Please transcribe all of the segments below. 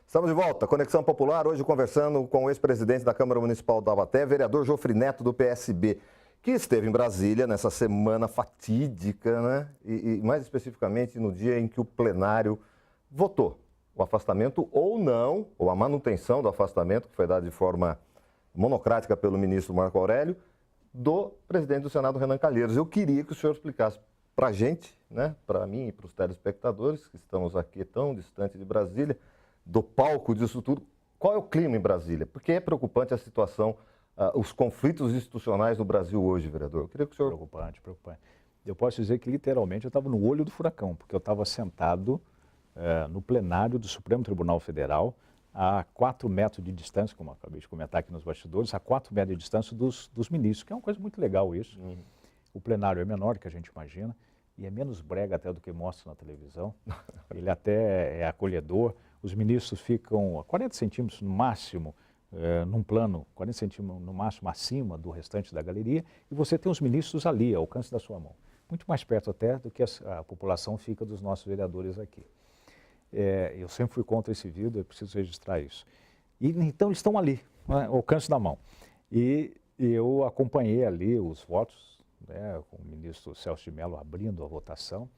Estamos de volta, Conexão Popular, hoje conversando com o ex-presidente da Câmara Municipal de Taubaté, vereador Jofre Neto, do PSB, que esteve em Brasília nessa semana fatídica, né? E mais especificamente no dia em que o plenário votou o afastamento ou não, ou a manutenção do afastamento, que foi dado de forma monocrática pelo ministro Marco Aurélio, do presidente do Senado, Renan Calheiros. Eu queria que o senhor explicasse para a gente, né, para mim e para os telespectadores, que estamos aqui tão distante de Brasília, do palco disso tudo, qual é o clima em Brasília? Porque é preocupante a situação, os conflitos institucionais no Brasil hoje, vereador. Eu queria que o senhor... Preocupante. Eu posso dizer que literalmente eu estava no olho do furacão, porque eu estava sentado no plenário do Supremo Tribunal Federal, a 4 metros de distância, como eu acabei de comentar aqui nos bastidores, a 4 metros de distância dos ministros, que é uma coisa muito legal isso. O plenário é menor do que a gente imagina, e é menos brega até do que mostra na televisão. Ele até é acolhedor. Os ministros ficam a 40 centímetros no máximo, num plano, 40 centímetros no máximo acima do restante da galeria, e você tem os ministros ali, ao alcance da sua mão. Muito mais perto até do que a população fica dos nossos vereadores aqui. Eu sempre fui contra esse vídeo, eu preciso registrar isso. E então eles estão ali, né, ao alcance da mão. E eu acompanhei ali os votos, né, com o ministro Celso de Mello abrindo a votação.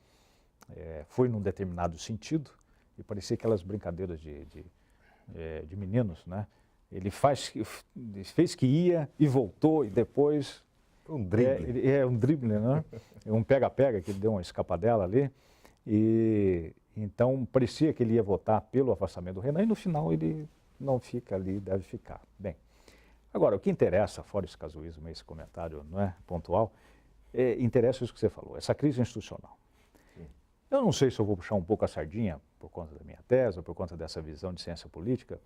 Foi num determinado sentido, e parecia aquelas brincadeiras de meninos, né? Ele fez que ia e voltou, e depois... Um drible. Um drible, né? Um pega-pega, que ele deu uma escapadela ali. E então parecia que ele ia votar pelo afastamento do Renan, e no final ele não fica ali, deve ficar. Bem, agora, o que interessa, fora esse casuísmo, esse comentário, não é, pontual, interessa isso que você falou, essa crise institucional. Eu não sei se eu vou puxar um pouco a sardinha por conta da minha tese, ou por conta dessa visão de ciência política,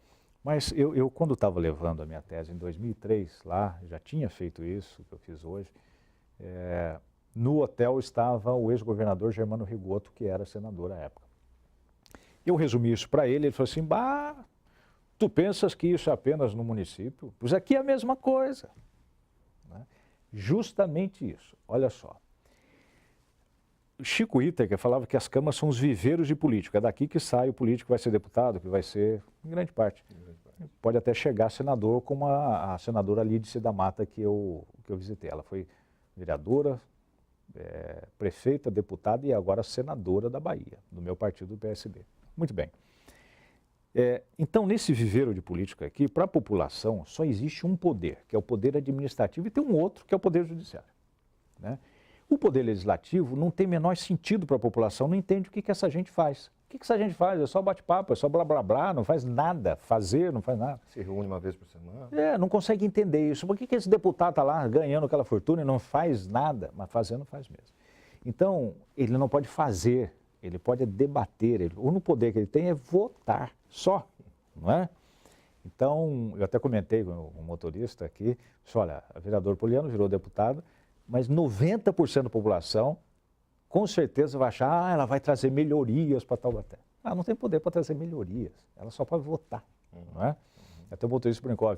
mas eu quando estava levando a minha tese em 2003, lá, já tinha feito isso, que eu fiz hoje, no hotel estava o ex-governador Germano Rigoto, que era senador à época. Eu resumi isso para ele, ele falou assim, bah, tu pensas que isso é apenas no município? Pois aqui é a mesma coisa. Né? Justamente isso, olha só. Chico Itaker falava que as câmaras são os viveiros de político. É daqui que sai o político que vai ser deputado, que vai ser, em grande parte. Pode até chegar senador, como a senadora Lídice da Mata que eu visitei. Ela foi vereadora, prefeita, deputada e agora senadora da Bahia, do meu partido, do PSB. Muito bem. Então, nesse viveiro de político aqui, para a população só existe um poder, que é o poder administrativo, e tem um outro, que é o poder judiciário. Né? O poder legislativo não tem menor sentido para a população, não entende o que essa gente faz. O que essa gente faz? É só bate-papo, é só blá blá blá, não faz nada, não faz nada. Se reúne uma vez por semana. Não consegue entender isso. Por que esse deputado está lá ganhando aquela fortuna e não faz nada? Mas fazendo, faz mesmo. Então, ele não pode fazer, ele pode debater. O único poder que ele tem é votar, só, não é? Então, eu até comentei com o motorista aqui, disse, olha, a vereadora Poliano virou deputada, mas 90% da população, com certeza, vai achar, ela vai trazer melhorias para Taubaté. Não tem poder para trazer melhorias, ela só pode votar, não é? Até o motorista brincou,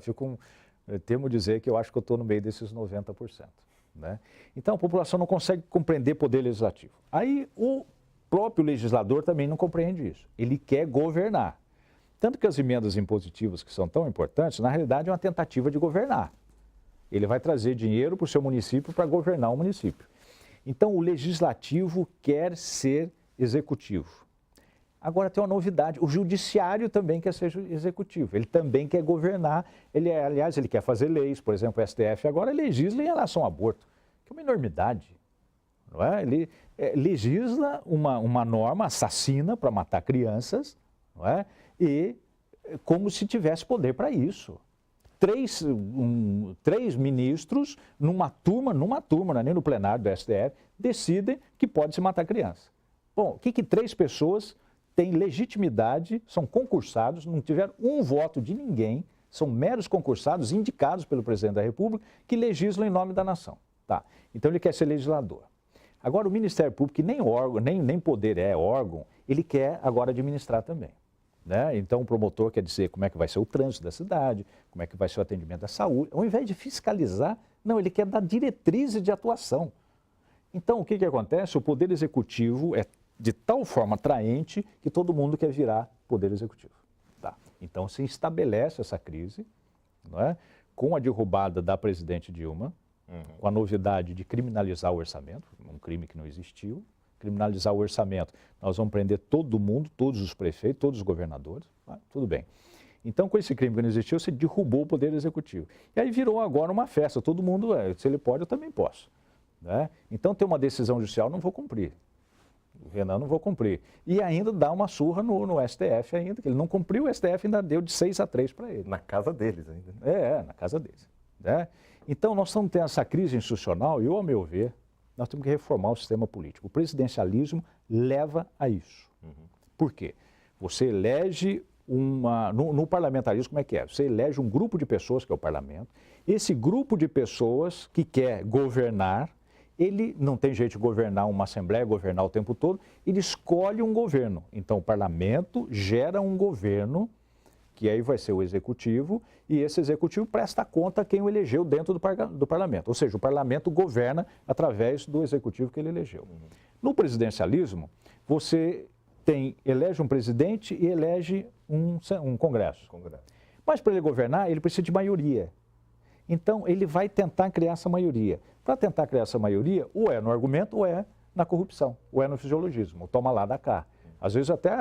eu temo dizer que eu acho que eu estou no meio desses 90%. Né? Então, a população não consegue compreender poder legislativo. Aí, o próprio legislador também não compreende isso. Ele quer governar. Tanto que as emendas impositivas, que são tão importantes, na realidade é uma tentativa de governar. Ele vai trazer dinheiro para o seu município para governar o município. Então, o legislativo quer ser executivo. Agora tem uma novidade, o judiciário também quer ser executivo, ele também quer governar, aliás, ele quer fazer leis, por exemplo, o STF agora legisla em relação ao aborto, que é uma enormidade. Não é? Ele legisla uma norma assassina para matar crianças, não é? E como se tivesse poder para isso. Três ministros, numa turma, não é nem no plenário do STF, decidem que pode se matar criança. Bom, o que 3 pessoas têm legitimidade, são concursados, não tiveram um voto de ninguém, são meros concursados, indicados pelo presidente da República, que legislam em nome da nação. Tá. Então ele quer ser legislador. Agora o Ministério Público, que nem órgão, nem poder é órgão, ele quer agora administrar também. Né? Então o promotor quer dizer como é que vai ser o trânsito da cidade, como é que vai ser o atendimento da saúde. Ao invés de fiscalizar, não, ele quer dar diretrizes de atuação. Então, o que acontece? O Poder Executivo é de tal forma atraente que todo mundo quer virar Poder Executivo. Tá. Então, se estabelece essa crise, não é? Com a derrubada da presidente Dilma, com a novidade de criminalizar o orçamento, um crime que não existiu, criminalizar o orçamento. Nós vamos prender todo mundo, todos os prefeitos, todos os governadores, tá? Tudo bem. Então, com esse crime que não existiu, você derrubou o Poder Executivo. E aí virou agora uma festa, todo mundo, se ele pode, eu também posso. Né? Então, tem uma decisão judicial, não vou cumprir. O Renan não vou cumprir. E ainda dá uma surra no STF ainda, que ele não cumpriu, o STF ainda deu de 6-3 para ele. Na casa deles ainda. Na casa deles. Né? Então, nós estamos tendo essa crise institucional e, ao meu ver, nós temos que reformar o sistema político. O presidencialismo leva a isso. Por quê? Você elege no parlamentarismo, como é que é? Você elege um grupo de pessoas, que é o parlamento. Esse grupo de pessoas que quer governar, ele não tem jeito de governar uma assembleia, governar o tempo todo, ele escolhe um governo. Então, o parlamento gera um governo, que aí vai ser o executivo, e esse executivo presta conta a quem o elegeu dentro do parlamento. Ou seja, o parlamento governa através do executivo que ele elegeu. No presidencialismo, você elege um presidente e elege um Congresso. Mas para ele governar, ele precisa de maioria. Então, ele vai tentar criar essa maioria. Para tentar criar essa maioria, ou é no argumento, ou é na corrupção, ou é no fisiologismo, ou toma lá da cá. Às vezes até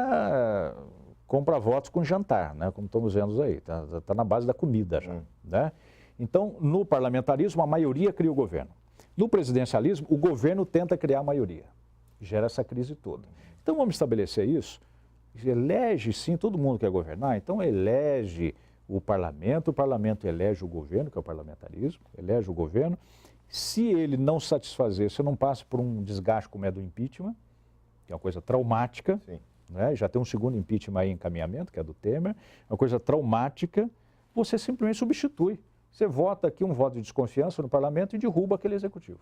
compra votos com jantar, né? Como estamos vendo aí, está na base da comida já. Né? Então, no parlamentarismo, a maioria cria o governo. No presidencialismo, o governo tenta criar a maioria. Gera essa crise toda. Então, vamos estabelecer isso. Elege, sim, todo mundo quer governar, então elege o parlamento elege o governo, que é o parlamentarismo, elege o governo. Se ele não satisfazer, você não passa por um desgaste como é do impeachment, que é uma coisa traumática, né? Já tem um segundo impeachment aí em encaminhamento, que é do Temer, é uma coisa traumática, você simplesmente substitui. Você vota aqui um voto de desconfiança no parlamento e derruba aquele executivo.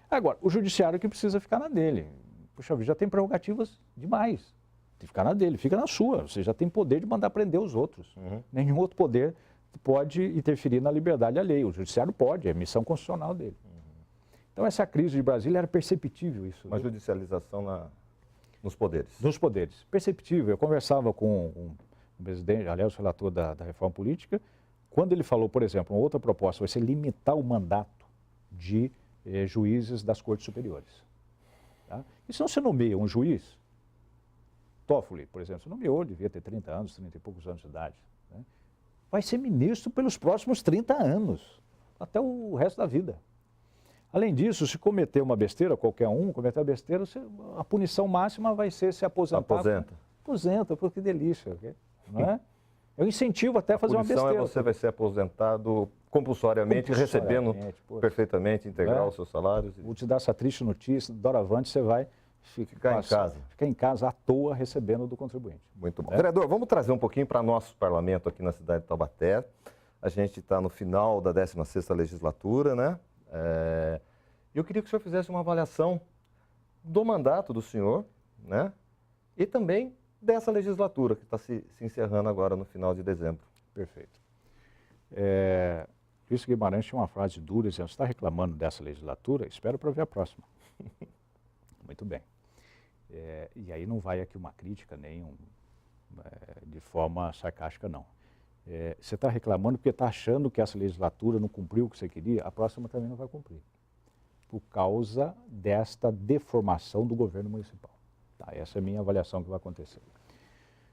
Agora, o judiciário que precisa ficar na dele. Puxa vida, já tem prerrogativas demais. Tem que ficar na dele, fica na sua. Você já tem poder de mandar prender os outros. Nenhum outro poder pode interferir na liberdade alheia. O judiciário pode, é missão constitucional dele. Então, essa crise de Brasília era perceptível isso. Uma judicialização nos poderes. Nos poderes. Perceptível. Eu conversava com o presidente, aliás, o relator da reforma política, quando ele falou, por exemplo, uma outra proposta vai ser limitar o mandato de juízes das cortes superiores. Tá? E se não se nomeia um juiz, Toffoli, por exemplo, se nomeou, devia ter 30 anos, 30 e poucos anos de idade, né? Vai ser ministro pelos próximos 30 anos, até o resto da vida. Além disso, se cometer uma besteira, qualquer um cometer a besteira, a punição máxima vai ser se aposentar. Aposenta, pô, que delícia, não é? É um incentivo até a fazer uma besteira. A punição você vai ser aposentado compulsoriamente, recebendo perfeitamente, integral os seus salários. Vou te dar essa triste notícia, doravante você vai ficar em casa à toa recebendo do contribuinte. Muito bom. Vereador, vamos trazer um pouquinho para nosso parlamento aqui na cidade de Taubaté. A gente está no final da 16ª legislatura, né? Eu queria que o senhor fizesse uma avaliação do mandato do senhor, né? E também dessa legislatura que está se encerrando agora no final de dezembro. Perfeito. Luiz Guimarães tinha uma frase dura, dizendo, você está reclamando dessa legislatura? Espero para ver a próxima. Muito bem. E aí não vai aqui uma crítica, nem de forma sarcástica, não. Você está reclamando porque está achando que essa legislatura não cumpriu o que você queria, a próxima também não vai cumprir, por causa desta deformação do governo municipal. Tá, essa é a minha avaliação que vai acontecer.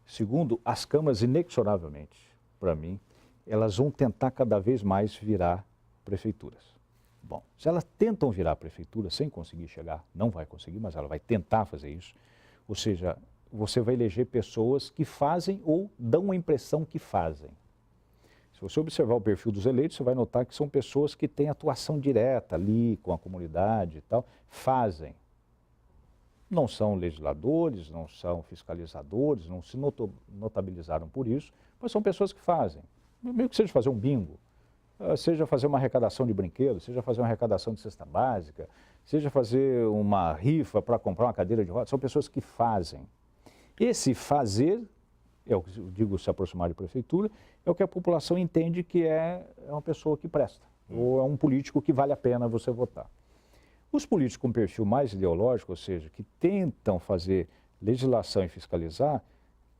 Segundo, as câmaras, inexoravelmente, para mim, elas vão tentar cada vez mais virar prefeituras. Bom, se elas tentam virar prefeitura sem conseguir chegar, não vai conseguir, mas ela vai tentar fazer isso, ou seja, você vai eleger pessoas que fazem ou dão a impressão que fazem. Se você observar o perfil dos eleitos, você vai notar que são pessoas que têm atuação direta ali com a comunidade e tal, fazem. Não são legisladores, não são fiscalizadores, não se notabilizaram por isso, mas são pessoas que fazem. Meio que seja fazer um bingo, seja fazer uma arrecadação de brinquedos, seja fazer uma arrecadação de cesta básica, seja fazer uma rifa para comprar uma cadeira de rodas, são pessoas que fazem. Esse fazer, eu digo se aproximar de prefeitura, é o que a população entende que é uma pessoa que presta, ou é um político que vale a pena você votar. Os políticos com perfil mais ideológico, ou seja, que tentam fazer legislação e fiscalizar,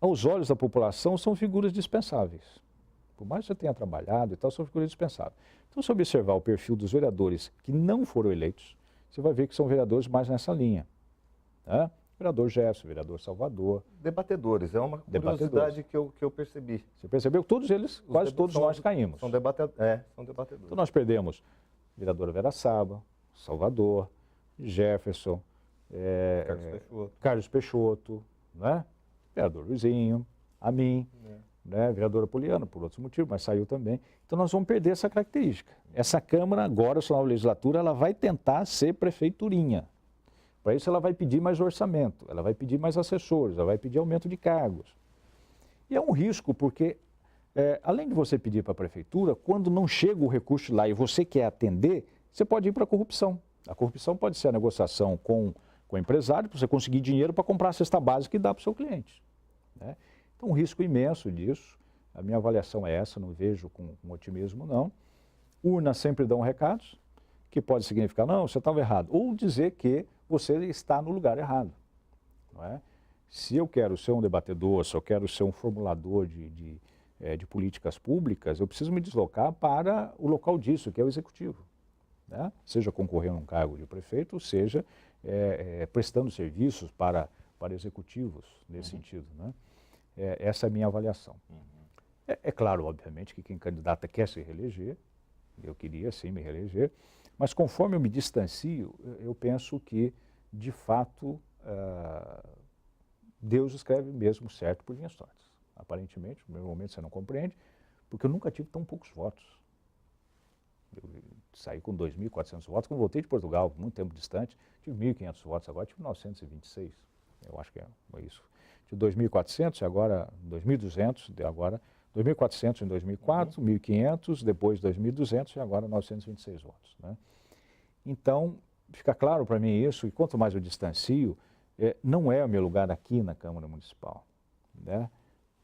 aos olhos da população são figuras dispensáveis. Por mais que você tenha trabalhado e tal, são figuras dispensáveis. Então, se observar o perfil dos vereadores que não foram eleitos, você vai ver que são vereadores mais nessa linha. Né? Vereador Jefferson, vereador Salvador. Debatedores, é uma curiosidade que eu percebi. Você percebeu que todos eles, quase todos nós caímos. São debatedores. Então nós perdemos vereadora Vera Saba, Salvador, Jefferson, Carlos Peixoto, né? Vereador Luizinho, a mim, né? Vereadora Poliana, por outros motivos, mas saiu também. Então nós vamos perder essa característica. Essa Câmara, agora, essa nova legislatura, ela vai tentar ser prefeiturinha. Para isso ela vai pedir mais orçamento, ela vai pedir mais assessores, ela vai pedir aumento de cargos. E é um risco porque, além de você pedir para a prefeitura, quando não chega o recurso lá e você quer atender, você pode ir para a corrupção. A corrupção pode ser a negociação com o empresário, para você conseguir dinheiro para comprar a cesta básica e dar para o seu cliente. Né? Então, um risco imenso disso. A minha avaliação é essa, não vejo com otimismo, não. Urnas sempre dão recados, que pode significar, não, você estava errado. Ou dizer que você está no lugar errado. Não é? Se eu quero ser um debatedor, se eu quero ser um formulador de políticas públicas, eu preciso me deslocar para o local disso, que é o executivo. Né? Seja concorrendo a um cargo de prefeito, seja prestando serviços para executivos, nesse sentido. Né? Essa é a minha avaliação. É claro, obviamente, que quem candidata quer se reeleger, eu queria sim me reeleger, mas conforme eu me distancio, eu penso que, de fato, Deus escreve mesmo certo por linhas tortas. Aparentemente, no primeiro momento você não compreende, porque eu nunca tive tão poucos votos. Eu saí com 2.400 votos, quando voltei de Portugal, muito tempo distante, tive 1.500 votos, agora tive 926, eu acho que é isso. Tive 2.400 e agora 2.200, agora 2.400 em 2004, 1.500, depois 2.200 e agora 926 votos. Né? Então, fica claro para mim isso, e quanto mais eu distancio, não é o meu lugar aqui na Câmara Municipal. Né?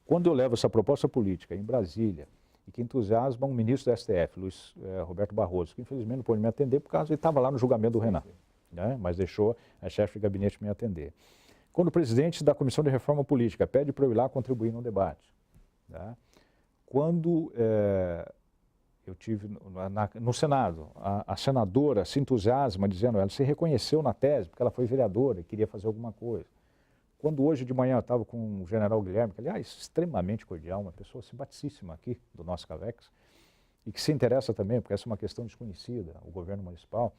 Quando eu levo essa proposta política em Brasília, e que entusiasma um ministro do STF, Luiz Roberto Barroso, que infelizmente não pôde me atender por causa ele estava lá no julgamento do Renan, né? Mas deixou a chefe de gabinete me atender. Quando o presidente da Comissão de Reforma Política pede para eu ir lá contribuir no debate, né? Quando eu tive no Senado, a senadora se entusiasma dizendo, ela se reconheceu na tese, porque ela foi vereadora e queria fazer alguma coisa. Quando hoje de manhã eu estava com o general Guilherme, que aliás, extremamente cordial, uma pessoa simpaticíssima aqui do nosso CAVEX, e que se interessa também, porque essa é uma questão desconhecida, o governo municipal,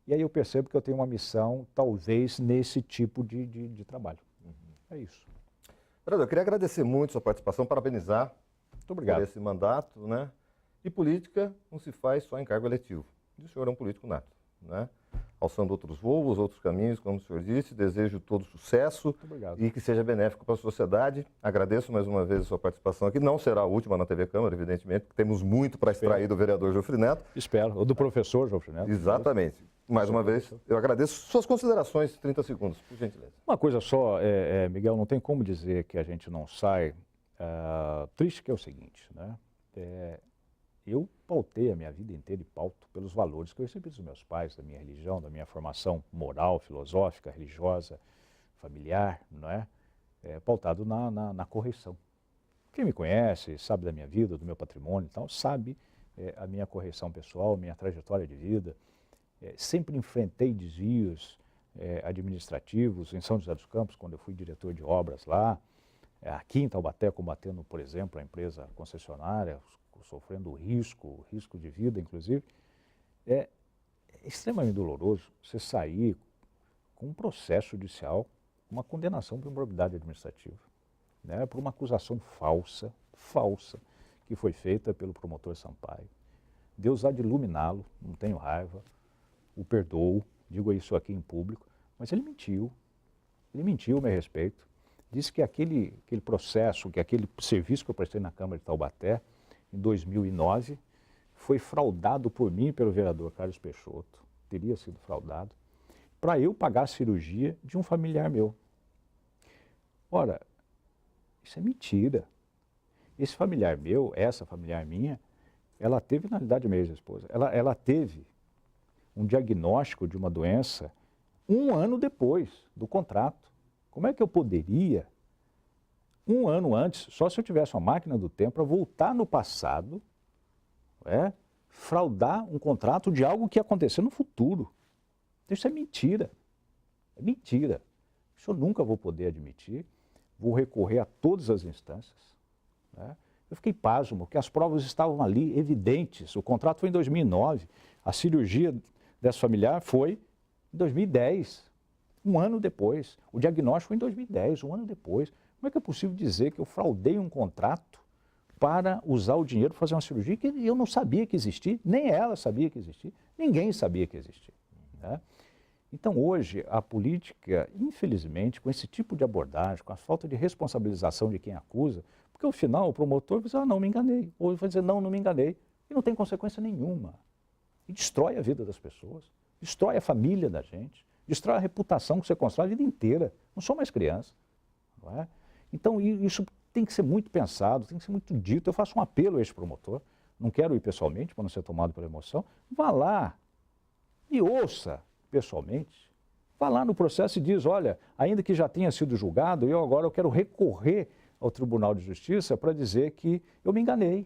e aí eu percebo que eu tenho uma missão, talvez, nesse tipo de trabalho. É isso. Vereador, eu queria agradecer muito a sua participação, parabenizar Muito obrigado. por esse mandato, né? E política não se faz só em cargo eletivo. E o senhor é um político nato, né? Alçando outros voos, outros caminhos, como o senhor disse, desejo todo sucesso e que seja benéfico para a sociedade. Agradeço mais uma vez a sua participação aqui. Não será a última na TV Câmara, evidentemente, porque temos muito para extrair do vereador Jofre Neto. Espero, ou do professor Jofre Neto. Exatamente. Mais uma vez, eu agradeço suas considerações, 30 segundos, por gentileza. Uma coisa só, Miguel, não tem como dizer que a gente não sai triste, que é o seguinte, né? Eu pautei a minha vida inteira e pauto pelos valores que eu recebi dos meus pais, da minha religião, da minha formação moral, filosófica, religiosa, familiar, não é? Pautado na correção. Quem me conhece, sabe da minha vida, do meu patrimônio e tal, sabe a minha correção pessoal, a minha trajetória de vida. Sempre enfrentei desvios administrativos em São José dos Campos, quando eu fui diretor de obras lá, aqui em Taubaté, combatendo, por exemplo, a empresa concessionária, sofrendo risco de vida, inclusive. É extremamente doloroso você sair com um processo judicial, uma condenação por improbidade administrativa, né, por uma acusação falsa, que foi feita pelo promotor Sampaio. Deus há de iluminá-lo, não tenho raiva, o perdoo, digo isso aqui em público, mas ele mentiu a meu respeito, disse que aquele processo, que aquele serviço que eu prestei na Câmara de Taubaté, em 2009, foi fraudado por mim e pelo vereador Carlos Peixoto, teria sido fraudado, para eu pagar a cirurgia de um familiar meu. Ora, isso é mentira. Esse familiar meu, essa familiar minha, ela teve, na realidade, minha ex-esposa, ela teve um diagnóstico de uma doença 1 ano depois do contrato. Como é que eu poderia, 1 ano antes, só se eu tivesse uma máquina do tempo para voltar no passado, fraudar um contrato de algo que ia acontecer no futuro? Isso é mentira. É mentira. Isso eu nunca vou poder admitir. Vou recorrer a todas as instâncias. Eu fiquei pasmo, porque as provas estavam ali, evidentes. O contrato foi em 2009. A cirurgia dessa familiar foi em 2010, 1 ano depois. O diagnóstico foi em 2010, 1 ano depois. Como é que é possível dizer que eu fraudei um contrato para usar o dinheiro para fazer uma cirurgia que eu não sabia que existia, nem ela sabia que existia, ninguém sabia que existia. Então, hoje, a política, infelizmente, com esse tipo de abordagem, com a falta de responsabilização de quem acusa, porque ao final o promotor vai dizer, não me enganei, ou vai dizer, não me enganei, e não tem consequência nenhuma. E destrói a vida das pessoas, destrói a família da gente, destrói a reputação que você constrói a vida inteira. Não sou mais criança. Não é? Então, isso tem que ser muito pensado, tem que ser muito dito. Eu faço um apelo a esse promotor, não quero ir pessoalmente, para não ser tomado pela emoção, vá lá e ouça pessoalmente, vá lá no processo e diz, olha, ainda que já tenha sido julgado, eu quero recorrer ao Tribunal de Justiça para dizer que eu me enganei,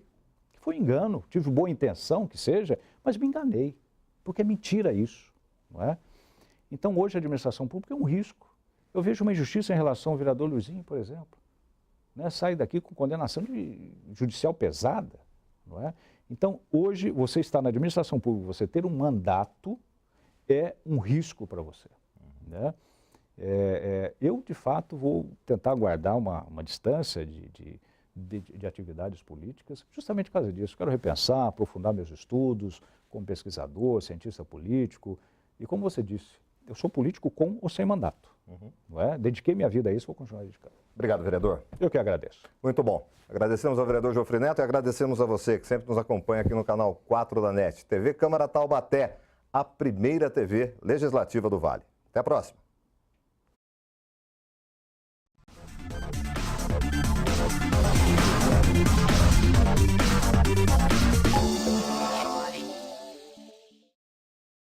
que foi engano, tive boa intenção que seja, mas me enganei, porque é mentira isso, não é? Então hoje a administração pública é um risco. Eu vejo uma injustiça em relação ao vereador Luizinho, por exemplo, sai daqui com condenação judicial pesada, não é? Então hoje você está na administração pública, você ter um mandato é um risco para você. Né? Eu, de fato, vou tentar guardar uma distância de atividades políticas, justamente por causa disso. Quero repensar, aprofundar meus estudos como pesquisador, cientista político. E como você disse, eu sou político com ou sem mandato. Não é? Dediquei minha vida a isso, vou continuar dedicando. Obrigado, vereador. Eu que agradeço. Muito bom. Agradecemos ao vereador Geoffrey Neto e agradecemos a você que sempre nos acompanha aqui no canal 4 da NET. TV Câmara Taubaté, a primeira TV legislativa do Vale. Até a próxima.